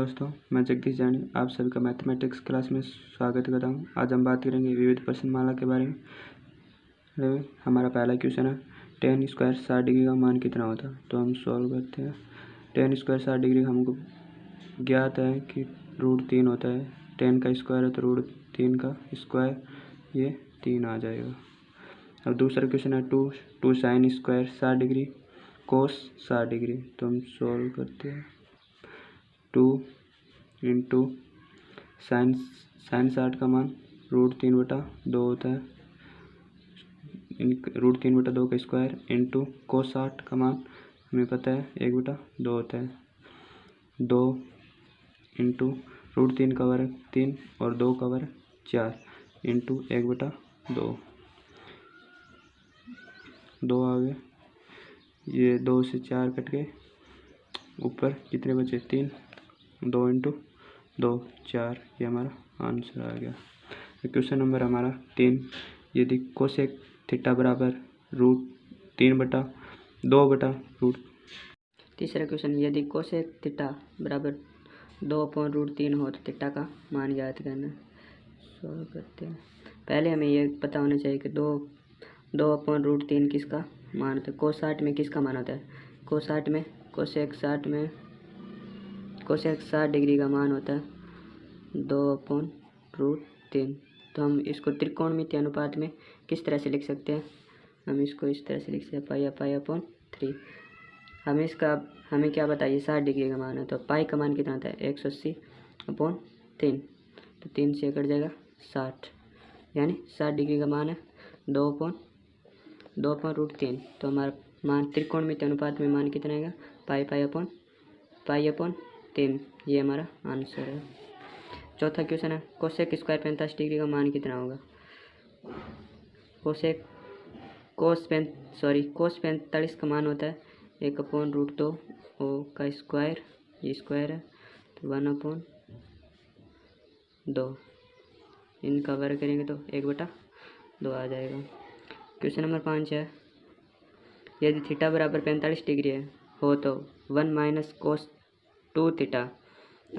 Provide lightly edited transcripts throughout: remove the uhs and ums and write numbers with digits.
दोस्तों, मैं जगदीश जानी आप सभी का मैथमेटिक्स क्लास में स्वागत करता हूँ। आज हम बात करेंगे विविध प्रश्नमाला के बारे में। हमारा पहला क्वेश्चन है, टेन स्क्वायर 60 डिग्री का मान कितना होता है। तो हम सॉल्व करते हैं। टेन स्क्वायर 60 डिग्री हमको ज्ञात है कि √3 होता है। 10 का स्क्वायर है तो √3 का स्क्वायर, ये 3 आ जाएगा। अब दूसरा क्वेश्चन है, two sine square 60 degree cos 60 degree. तो हम सॉल्व करते हैं। 2 इंटू साइन 60 का मान √3/2 होता है। √3/2 का स्क्वायर इंटू कोस 60 का मान हमें पता है 1/2 होता है। 2 इंटू √3 का वर्ग 3 और 2 का वर्ग 4 इंटू 1/2। 2 आ गए, ये 2 से 4 कट गए, ऊपर कितने बचे 3, 2 इंटू 2 4, ये हमारा आंसर आ गया। क्वेश्चन नंबर हमारा 3, यदि कोसेक थीटा बराबर √3/2/√। तीसरा क्वेश्चन, यदि कोसेक थीटा बराबर 2/√3 हो तो थीटा का मान ज्ञात करना। सॉल्व करते हैं। पहले हमें ये पता होना चाहिए कि 2/√3 किसका मान होता है। कोस 60 में किसका मान होता है। कोसेक 60 डिग्री का मान होता है 2/√3। तो हम इसको त्रिकोणमितीय अनुपात में किस तरह से लिख सकते हैं। हम इसको इस तरह से लिख सकते हैं, पाई/3। हमें क्या बताइए, 60 डिग्री का मान है तो पाई का मान कितना होता है 180/3। तो 3 से कट जाएगा 60, यानी 60 डिग्री का मान है 2/√3। तो हमारा मान त्रिकोणमितीय अनुपात में मान कितना आएगा, पाई/3। ये हमारा आंसर है। चौथा क्वेश्चन है, कोसेक स्क्वायर 45 डिग्री का मान कितना होगा। कोस 45 का मान होता है 1/√2 का स्क्वायर, ये स्क्वायर है तो 1/2। इनका वर्ग करेंगे तो 1/2 आ जाएगा। क्वेश्चन नंबर 5 है, यदि थीटा बराबर 45 डिग्री हो तो 1 minus cos 2 theta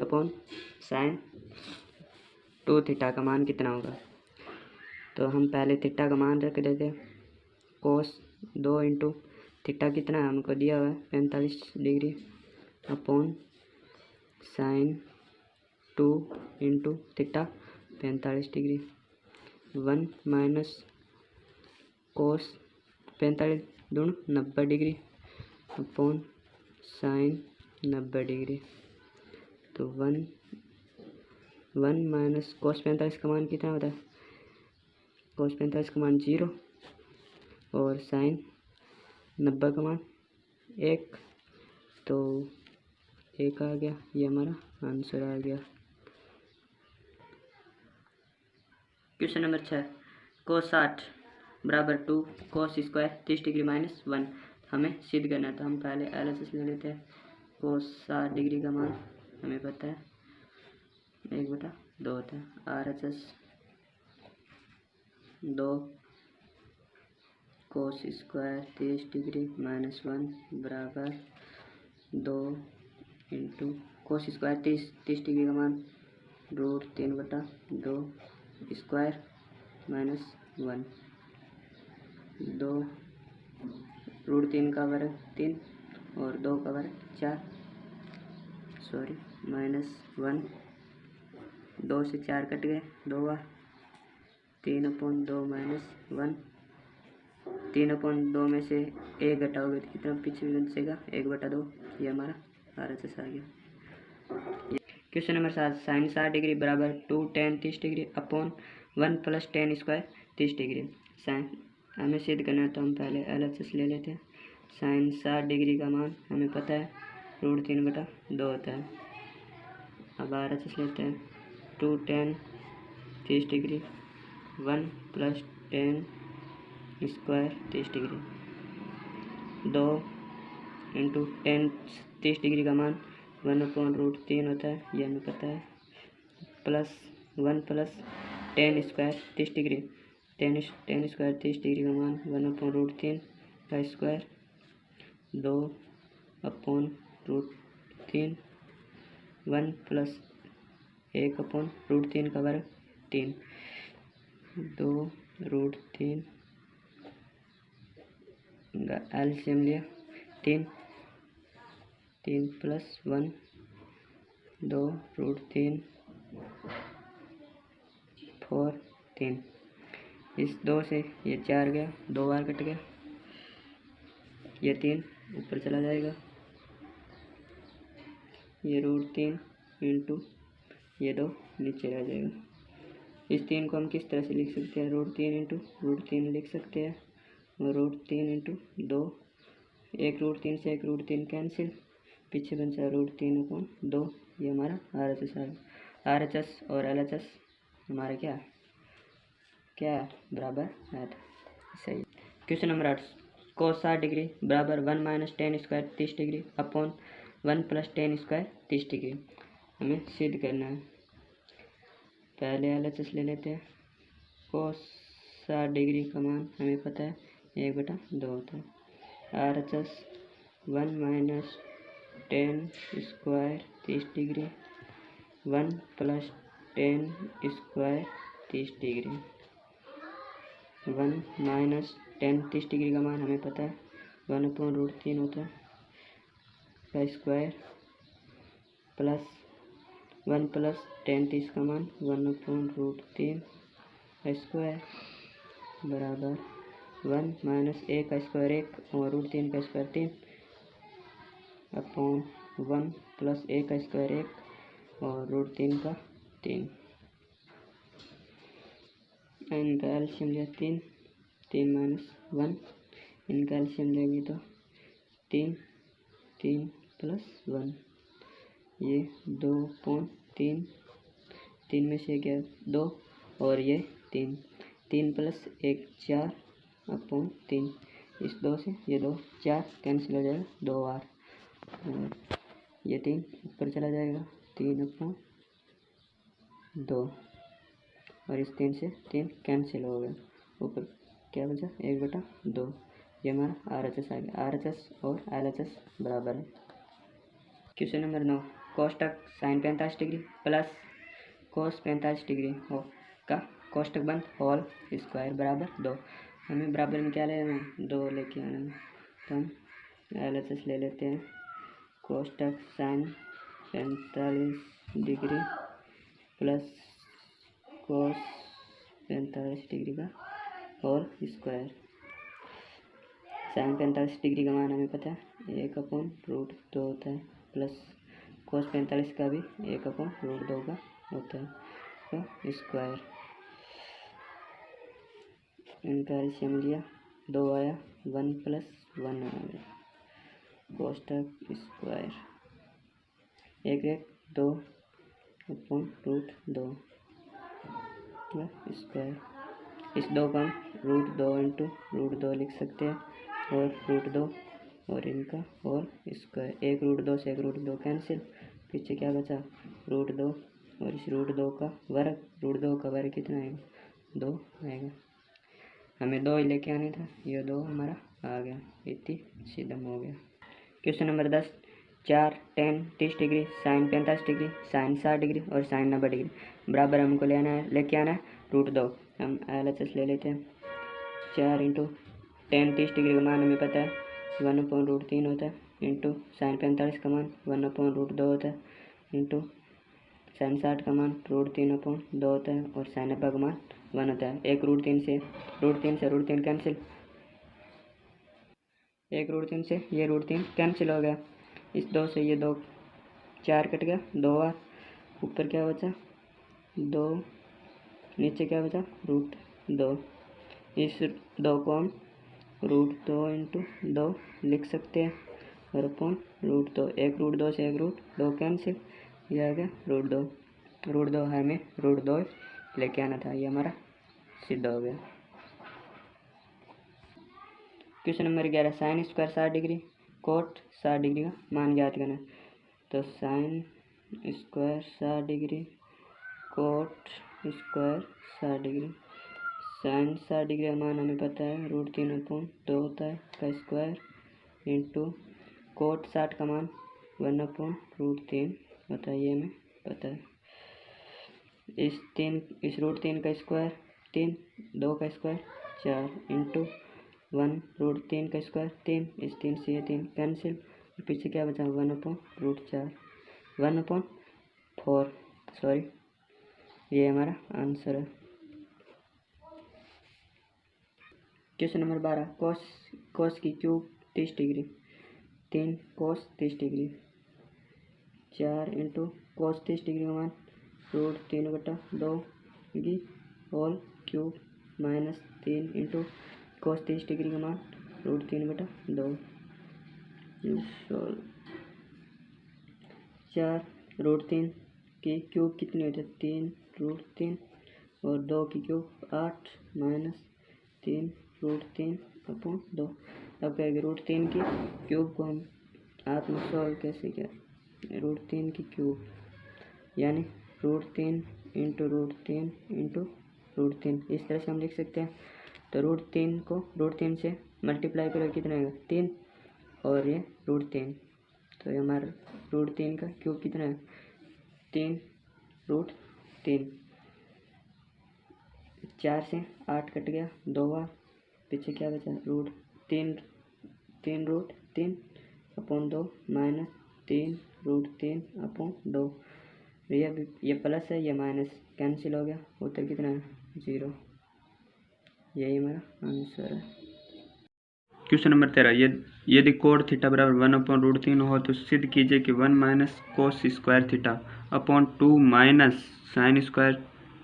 upon sine 2 theta का मान कितना होगा। तो हम पहले थीटा का मान रख देते हैं। कोस 2 इंटू थीटा कितना है, हमको दिया हुआ है 45 degree upon sine 2 into theta 45 degree. 1 minus cos 45 दूण 90 degree upon sine 90 degree. तो 1 माइनस कोस 45 का मान कितना होता है, कोस 45 का मान 0 और साइन 90 का मान 1, तो 1 आ गया। ये हमारा आंसर आ गया। क्वेश्चन नंबर 6, कोस 60 बराबर 2 कोस स्क्वायर 30 डिग्री माइनस 1 हमें सिद्ध करना था। हम पहले एलएचएस ले लेते हैं। कोस 60 डिग्री का मान हमें पता है 1/2 होता है। आरएचएस 2 कोस स्क्वायर 30 डिग्री माइनस 1 बराबर 2 इंटू कोस स्क्वायर 30 डिग्री का मान √3/2 स्क्वायर माइनस 1, 2 √3 का वर्ग 3 और 2 का वर्ग 4, माइनस 1, 2 से 4 कट गए, 2 बार 3/2 माइनस 1, 3/2 में से 1 घटाओगे तो कितना पीछे बचेगा 1/2। ये हमारा आरएचएस आ गया। क्वेश्चन नंबर 7, साइन 60 डिग्री बराबर 2 tan 30 degree upon 1 + tan square 30 degree. Sine हमें सिद्ध करना है तो हम पहले एलएचएस ले लेते हैं। साइन 60 डिग्री का मान हमें पता है √3/2 होता है। अब आरएचएस लेते हैं। 2 tan 30 degree 1 + tan square 30 degree, 2 into tan 30 degree का मान 1/√3 होता है, ये हमें पता है, plus 1 + tan square 30 degree. tan square 30 degree का मान 1/√3 का स्क्वायर, 2/√3 1 प्लस 1/√3 का वर्ग 3, 2 √3 एलसीएम लिया 3 प्लस 1 2 √3 4 3। इस 2 से ये 4 गया, 2 बार कट गया, ये 3 ऊपर चला जाएगा, ये √3 इंटू ये 2 नीचे रह जाएगा। इस 3 को हम किस तरह से लिख सकते हैं? √3 इंटू √3 लिख सकते हैं, और √3 इंटू 2, एक √3 से एक √3 कैंसिल, पीछे बन जाए √3/2। ये हमारा RHS आ गया। RHS और LHS हमारा क्या है बराबर है, सही। क्वेश्चन नंबर 8, cos 60 डिग्री बराबर 1 minus ten square 30 degree upon 1 plus ten square 30 degree हमें सिद्ध करना है। पहले LHS ले लेते हैं। cos 60 डिग्री का मान हमें पता है 1/2 होता है। RHS 1 minus ten square 30 degree 1 plus ten square 30 degree, 1 minus ten 30 degree का मान हमें पता है 1/√3 होता है का स्क्वायर, प्लस 1 प्लस टेन 30 का मान 1/√3 का स्क्वायर बराबर 1 माइनस 1 का स्क्वायर 1 और √3 का स्क्वायर 3 अपॉन 1 प्लस 1 का स्क्वायर 1 और √3 का 3। इनका एलसीएम लिया 3 माइनस 1, इनका एलसीएम लेंगे तो 3 प्लस 1, ये 2/3, 3 में से गया 2 और ये 3 प्लस 1 4/3, इस 2 से ये 2 4 कैंसिल हो जाएगा 2 बार, और ये 3 ऊपर चला जाएगा 3/2, और इस 3 से 3 कैंसिल हो गया, ऊपर क्या बचा 1/2। ये हमारा RHS आ गया। RHS और LHS बराबर है। क्वेश्चन नंबर 9, कोष्टक sine 45 degree plus cos 45 degree हो का कोष्टक बंद होल स्क्वायर बराबर 2। हमें बराबर में क्या लेना है? 2 लेके आना है, तो हम LHS ले लेते हैं। कोष्टक sine 45 degree plus cos 45 degree का होल स्क्वायर। साइन 45 डिग्री का मान हमें पता है 1/√2 होता है, प्लस कोस 45 का भी 1/√2 का होता है का स्क्वायर। इनका एलसीएम लिया 2 आया, 1 प्लस 1 आ गया, कोष्टक स्क्वायर 1/2 स्क्वायर। इस 2 का हम √2 इंटू √2 लिख सकते हैं, और √2 और इनका होल स्क्वायर, एक √2 से एक √2 कैंसिल, पीछे क्या बचा √2 और इस √2 का वर्ग, √2 का वर्ग कितना आएगा 2 आएगा। हमें 2 ही लेके आने था, ये 2 हमारा आ गया, इतनी सीधम हो गया। Question number 10, 4 tan 30 degree sign 45 degree sine 60 degree और साइन 90 डिग्री बराबर हमको लेके आना है √2। हम LHS ले लेते हैं। 4 इंटू tan 30 डिग्री का मान हमें पता है 1/√3 होता है, इंटू साइन 45 का मान 1/√2 होता है, इंटू साइन 60 का मान √3/2 होता है, और साइन 90 का मान 1 होता है। एक √3 से √3 कैंसिल, एक √3 से ये √3 कैंसिल हो गया, इस 2 से ये 2 4 कट गया 2 बार, ऊपर क्या बचा 2, नीचे क्या बचा √2। इस 2 को हम √2 इंटू 2 लिख सकते हैं, और अपॉन √2, एक √2 से एक √2 कैंसिल, ये आ गया √2 हमें √2 लेके आना था, ये हमारा सिद्ध हो गया। Question number 11, sine square 60 degree cot 60 degree का मान ज्ञात करना है। तो sine square 60 degree cot square 60 degree, sine 60 degree का मान हमें पता है √3/2 होता है का स्क्वायर, इंटू कोट 60 का मान 1/√3 होता है, ये हमें पता है। इस रूट 3 का स्क्वायर 3, 2 का स्क्वायर 4 इंटू 1 रूट 3 का स्क्वायर 3, इस 3 से ये 3 कैंसिल, पीछे क्या बचा 1/√4, 1/4 सॉरी, ये हमारा आंसर है। क्वेश्चन नंबर 12, कोस की cube 30 degree, 3 cos 30 degree, 4 into cos 30 degree का मान √3/2 की whole cube minus 3 into cos 30 degree का मान √3/2। 4 √3 की क्यूब कितनी होती है 3 √3 और 2 की क्यूब 8 माइनस 3 √3/2। अब कहेंगे √3 की क्यूब को हम आप में सॉल्व कैसे किया, √3 की क्यूब यानी √3 इंटू √3 इंटू √3, इस तरह से हम लिख सकते हैं। तो √3 को √3 से मल्टीप्लाई करो कितना आएगा 3 और ये √3, तो ये हमारा √3 का क्यूब कितना है 3 √3। 4 से 8 कट गया 2 बार, पीछे क्या बचा √3/2 माइनस 3/3/2। ये प्लस है, ये माइनस कैंसिल हो गया, उत्तर कितना है 0। यही हमारा आंसर है। क्वेश्चन नंबर 13, यदि कोड थीटा बराबर 1/√3 हो तो सिद्ध कीजिए कि 1 minus cos square theta upon 2 minus sine square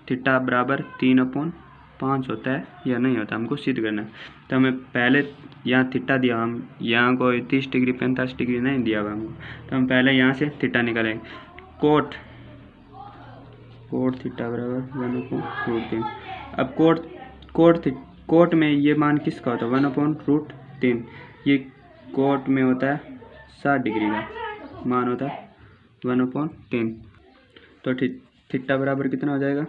theta बराबर 3/5 होता है या नहीं होता, हमको सिद्ध करना है। तो हमें पहले यहाँ थीटा दिया, हम यहाँ कोई 30 डिग्री 45 डिग्री नहीं दिया हुआ हमको, तो हम पहले यहाँ से थीटा निकालेंगे। कोट थीटा बराबर 1/√3। अब कोट में ये मान किसका होता है 1/√3, ये कोट में होता है 60 डिग्री का मान होता है 1/3, तो थीटा बराबर कितना हो जाएगा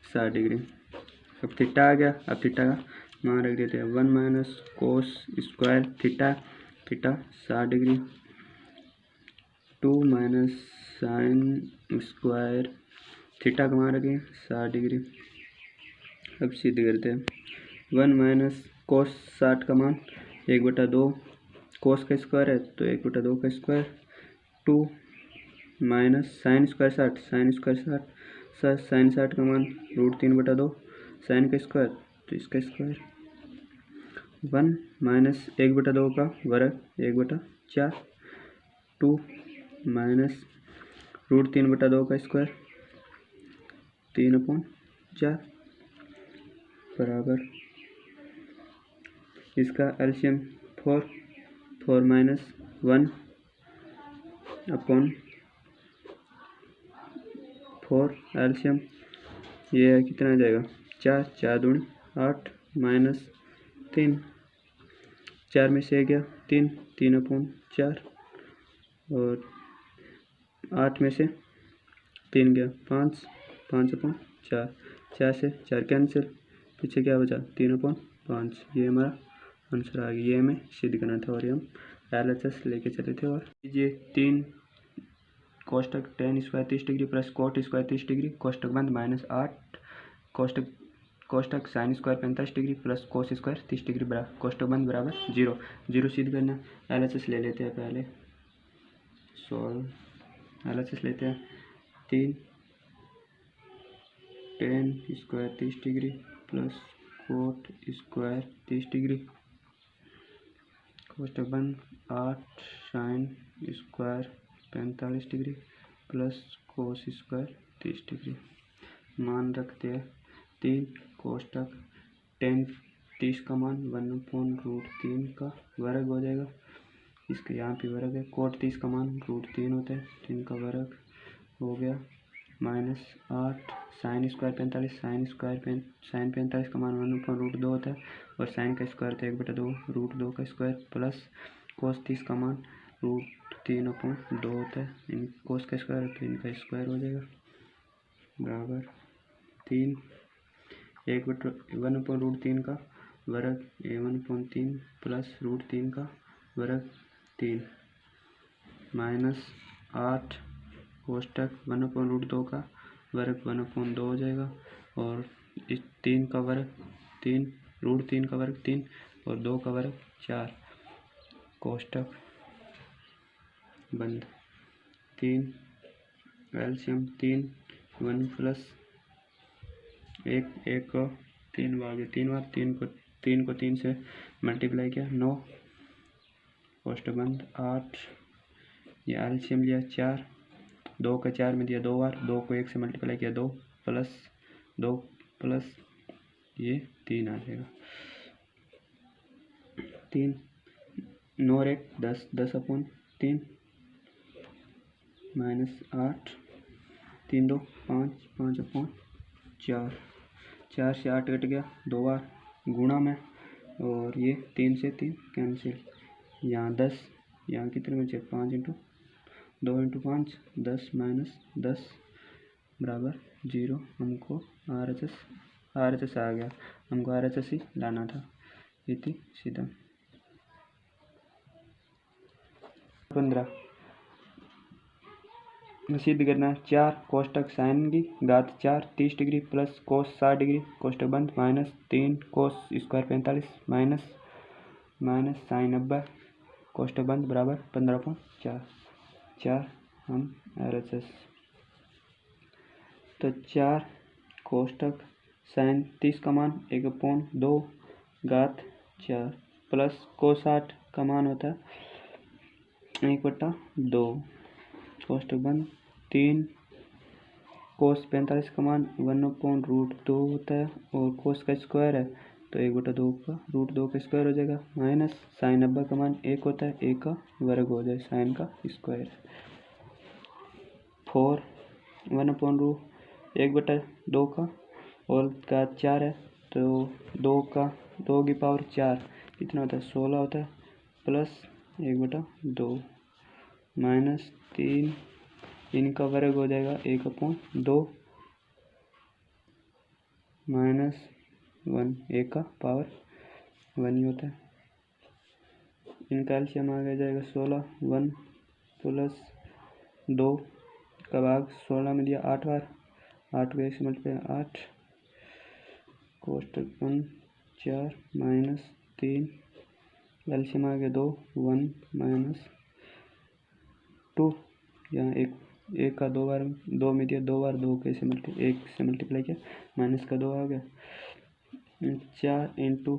60 डिग्री। अब थीटा आ गया, अब थीटा का मान रख देते हैं 1 minus cos square theta 60 degree, 2 minus sine square theta का मान रखें 60 डिग्री। अब सिद्ध करते हैं 1 माइनस कोस 60 का मान 1/2, कोस का स्क्वायर है तो 1/2 का square, 2 minus sine square 60, sine 60 का मान √3/2, साइन का स्क्वायर तो इसका स्क्वायर, 1 माइनस 1/2 का वर्ग 1/4, 2 माइनस √3/2 का स्क्वायर 3/4 बराबर, इसका एलसीएम 4 माइनस 1 अपॉन 4 एलसीएम ये कितना आ जाएगा 4 दूनी 8 माइनस 3, 4 में से गया 3/4 और 8 में से 3 गया 5/4, 4 से 4 कैंसिल, पीछे क्या बचा 3/5। ये हमारा आंसर आ गया। ये हमें सिद्ध करना था और ये हम LHS लेके चले थे। और ये 3 कोष्टक tan square 30 degree plus cot square 30 degree कोष्टक बंद माइनस 8 कोष्टक sine square 45 degree plus cos square 30 degree बराबर कोष्टक बंद बराबर 0 सिद्ध करना। LHS ले लेते हैं पहले, सॉल्व LHS लेते हैं 3 tan square 30 degree plus cot square 30 degree कोष्टक बंद 8 sine square 45 degree plus cos square 30 degree, मान रखते हैं 3 कोष्टक tan 30 का मान 1/√3 का वर्ग हो जाएगा, इसके यहाँ पे वर्ग है, कोट 30 का मान √3 होता है, 3 का वर्ग हो गया माइनस 8 साइन स्क्वायर 45, साइन 45 का मान 1/√2 होता है और साइन का स्क्वायर तो 1/2 √2 का स्क्वायर प्लस कोस 30 का मान √3/2 होता है, इन कोस का स्क्वायर तो इनका स्क्वायर हो जाएगा बराबर 3 1/√3 का वर्ग 1/3 प्लस √3 का वर्ग 3 माइनस 8 कोष्टक 1/√2 का वर्ग 1/2 हो जाएगा, और इस 3 का वर्ग 3, √3 का वर्ग 3 और 2 का वर्ग 4, कोष्टक बंद। 3 एलसीएम 3, 1 प्लस 1 को 3 भागे 3 बार, 3 को 3 से मल्टीप्लाई किया 9, कोष्टक बंद। 8 ये एलसीएम लिया 4, 2 का 4 में दिया 2 बार, 2 को 1 से मल्टीप्लाई किया 2 प्लस ये 3 आ जाएगा। 3 9 और 1 10, 10/3 माइनस 8, 3 2 5, 5/4, 4 से 8 कट गया 2 बार गुणा में, और ये 3 से 3 कैंसिल, यहाँ 10, यहाँ कितने बचे 5 × 2 × 5 10 माइनस 10 बराबर 0। हमको RHS आ गया, हमको RHS ही लाना था। इति सीधा 15 सिद्ध करना 4 कोष्टक साइन की घात 4 30 डिग्री प्लस कोस 60 डिग्री कोष्टक बंद minus 3 cos square 45 minus sine 90 कोष्टक बंद बराबर 15/4 हम RHS। तो 4 कोष्टक साइन 30 का मान 1/2 घात 4 प्लस कोस 60 का मान होता है 1/2 कोष्टक बंद। 3 कोस 45 का मान 1/√2 होता है, और कोस का स्क्वायर है तो 1/2 का √2 का स्क्वायर हो जाएगा, माइनस साइन 90 का मान 1 होता है, 1 का वर्ग हो जाए साइन का स्क्वायर। 4 1/2 का और घात 4 है तो 2 की पावर 4 कितना होता है 16 होता है, प्लस 1/2 माइनस 3 इनका वर्ग हो जाएगा 1/2 माइनस 1, 1 का पावर 1 ही होता है। इनका एलसीएम आ जाएगा 16, 1 प्लस 2 का भाग 16 में दिया 8 बार, 8 को 1 से मल्टीप्लाई 8 कोष्टक बंद 4 माइनस 3 एलसीएम आ गया 2, 1 माइनस 2, यहाँ 1 का 2 बार 2 में दिया 2 बार, 2 को 1 से मल्टीप्लाई किया माइनस का 2 आ गया, 4 ×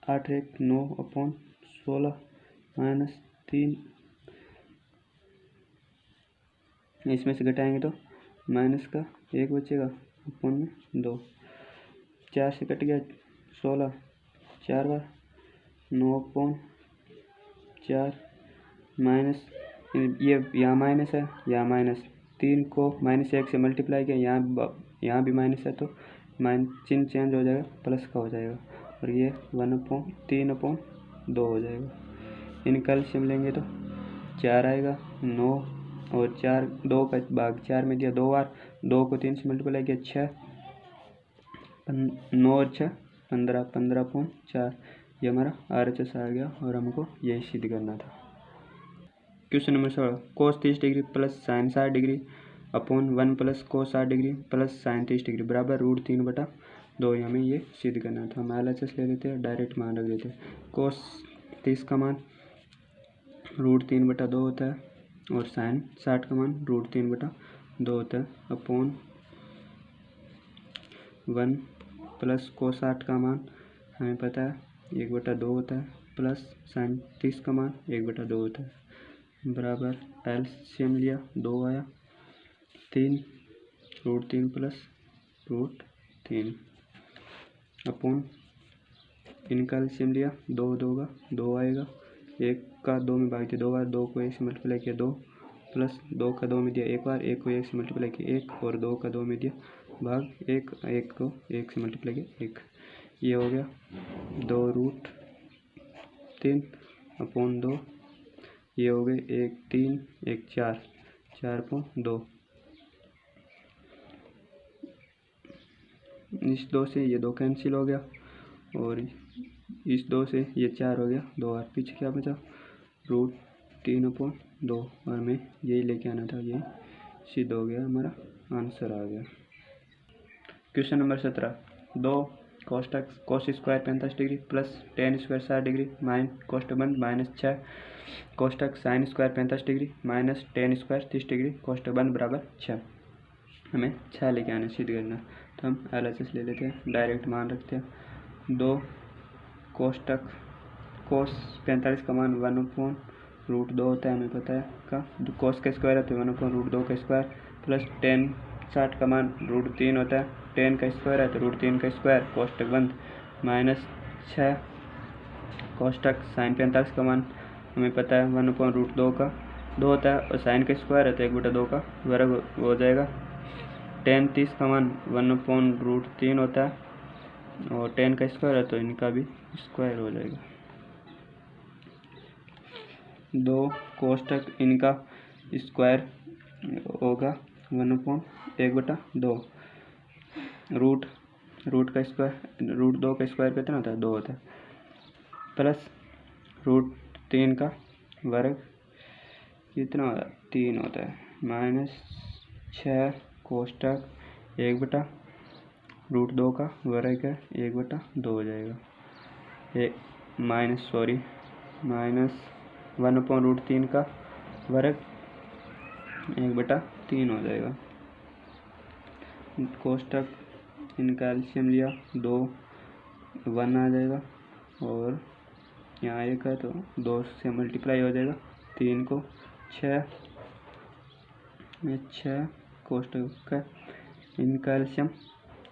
8 1 9/16 माइनस 3, इसमें से घटाएंगे तो माइनस का 1 बचेगा अपन में 2, 4 से कट गया 16 4 बार 9/4 माइनस ये यहाँ माइनस है, यहाँ माइनस 3 को -1 से मल्टीप्लाई किया, यहाँ भी माइनस है तो चिन्ह चेंज हो जाएगा, प्लस का हो जाएगा, और ये 3/2 हो जाएगा। इनका एलसीएम लेंगे तो 4 आएगा, 9 और 4 2 का भाग 4 में दिया 2 बार, 2 को 3 से मल्टीप्लाई किया 6, 9 और 6 15, 15/4 ये हमारा RHS आ गया, और हमको यही सिद्ध करना था। क्वेश्चन नंबर 16 कोस 30 degree plus sign 60 degree upon 1 plus cos 60 degree plus sign 30 degree बराबर √3/2, हमें ये सिद्ध करना था। हम LHS ले लेते हैं, डायरेक्ट मान रख देते हैं। कोस 30 का मान √3/2 होता है, और साइन 60 का मान √3/2 होता है, अपॉन 1 प्लस कोस 60 का मान हमें पता है 1/2 होता है, प्लस साइन 30 का मान 1/2 होता है, बराबर एलसीएम लिया 2 आया 3 √3 प्लस √3 अपॉन इनका एलसीएम लिया 2 2 का 2 आएगा, 1 का 2 में भाग दिया 2 बार, 2 को 1 से मल्टीप्लाई किया 2 प्लस 2 का 2 में दिया 1 बार, 1 को 1 से मल्टीप्लाई किया 1, और 2 का 2 में दिया भाग 1, 1 को 1 से मल्टीप्लाई किया 1, ये हो गया 2√3 अपॉन 2, ये हो गए 1 3 1 4 4/2। इस 2 से ये 2 कैंसिल हो गया, और इस 2 से ये 4 हो गया, 2 और पीछे क्या बचा √3/2, और हमें यही लेके आना था, ये सिद्ध हो गया, हमारा आंसर आ गया। Question number 17, 2 cos square 45 degree plus tan square 60 degree कोष्टक माइनस 6 कोष्टक sine square 45 degree minus tan square 30 degree कोष्टक बंद बराबर 6। हमें 6 लेके आना, सिद्ध करना। तो हम LHS ले लेते हैं, डायरेक्ट मान रखते हैं। 2 कोष्टक कोस 45 का मान 1/√2 होता है, हमें पता है का। कोस का स्क्वायर है तो 1/√2 का स्क्वायर प्लस tan 60 का मान √3 होता है, tan का स्क्वायर है तो √3 का स्क्वायर कोष्टक बंद माइनस 6 कोष्टक साइन 45 का मान हमें पता है 1/√2 का 2 होता है, और साइन का स्क्वायर है तो 1/2 का वर्ग हो जाएगा। tan 30 का मान 1/√3 होता है, और tan का स्क्वायर है तो इनका भी स्क्वायर हो जाएगा। 2 कोष्टक इनका स्क्वायर होगा 1/1/2 रूट का स्क्वायर √2 का स्क्वायर कितना होता है, 2 होता है, प्लस √3 का वर्ग कितना होता है, 3 होता है, माइनस 6 कोष्टक 1/√2 का वर्ग है 1/2 हो जाएगा। माइनस 1/√3 का वर्ग 1/3 हो जाएगा। कोष्टक इनका एलसीएम लिया 2 1 आ जाएगा, और यहाँ 1 है तो 2 से मल्टीप्लाई हो जाएगा, 3 को 6 में 6 कोष्टक का इनका एलसीएम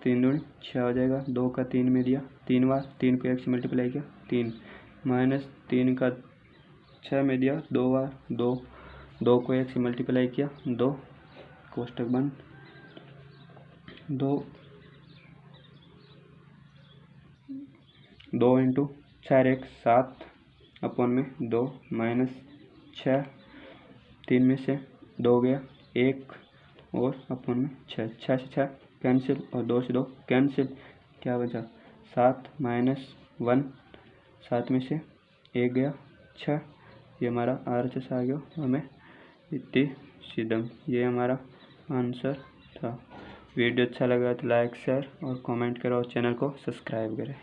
3 दूनी 6 हो जाएगा। 2 का 3 में दिया 3 बार, 3 को 1 से मल्टीप्लाई किया 3 माइनस 3 का 6 में दिया 2 बार, 2 को 1 से मल्टीप्लाई किया 2 कोष्टक बंद 2 × 4 1 7 अपॉन में 2 माइनस 6 3 में से 2 गया 1 और अपॉन में 6 से 6 कैंसिल और 2 से 2 कैंसिल, क्या बचा 7 माइनस 1 7 में से 1 गया 6, ये हमारा RHS आ गया। हमें इतनी सिद्धम, ये हमारा आंसर था। वीडियो अच्छा लगा तो लाइक शेयर और कमेंट करो और चैनल को सब्सक्राइब करें।